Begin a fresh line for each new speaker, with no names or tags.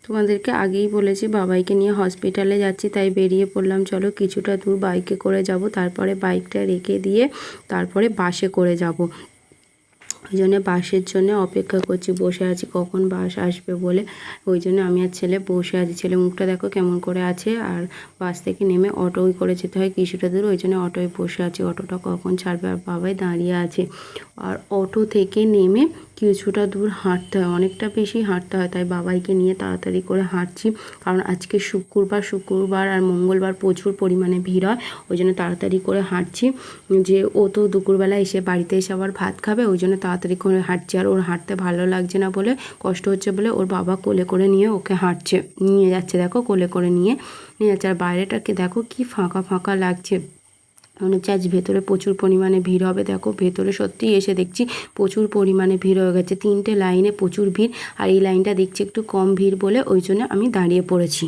তোমাদেরকে আগেই বলেছি বাবাইকে নিয়ে হসপিটালে যাচ্ছি, তাই বেরিয়ে পড়লাম। চলো কিছুটা দূর বাইকে করে যাব, তারপরে বাইকটা রেখে দিয়ে তারপরে বাসে করে যাব। ওই জন্য বাসের জন্য অপেক্ষা করছি, বসে আছি কখন বাস আসবে বলে। ওই জন্য আমি আর ছেলে বসে আছি। ছেলে মুখটা দেখো কেমন করে আছে। আর বাস থেকে নেমে অটোই করে যেতে হয় কিছুটা দূর, ওই জন্য অটোয় বসে আছি। অটোটা কখন ছাড়বে, আর বাবাই দাঁড়িয়ে আছে। আর অটো থেকে নেমে কিছুটা দূর হাঁটতে হয়, অনেকটা বেশি হাঁটতে হয়, তাই বাবাইকে নিয়ে তাড়াতাড়ি করে হাঁটছি। কারণ আজকে শুক্রবার আর মঙ্গলবার প্রচুর পরিমাণে ভিড় হয়, ওই জন্য তাড়াতাড়ি করে হাঁটছি। যে ও তো দুপুরবেলা এসে বাড়িতে এসে আবার ভাত খাবে, ওই জন্য তাড়াতাড়ি করে হাঁটছি। আর ওর হাঁটতে ভালো লাগছে না বলে, কষ্ট হচ্ছে বলে ওর বাবা কোলে করে নিয়ে ওকে নিয়ে যাচ্ছে। দেখো কোলে করে নিয়ে যাচ্ছে। আর বাইরেটাকে দেখো কি ফাঁকা ফাঁকা লাগছে, মনে হচ্ছে আজ ভেতরে প্রচুর পরিমাণে ভিড় হবে। দেখো ভেতরে সত্যিই এসে দেখছি প্রচুর পরিমাণে ভিড় হয়ে গেছে, 3টে লাইনে প্রচুর ভিড়। আর এই লাইনটা দেখছি একটু কম ভিড় বলে ওই জন্য আমি দাঁড়িয়ে পড়েছি।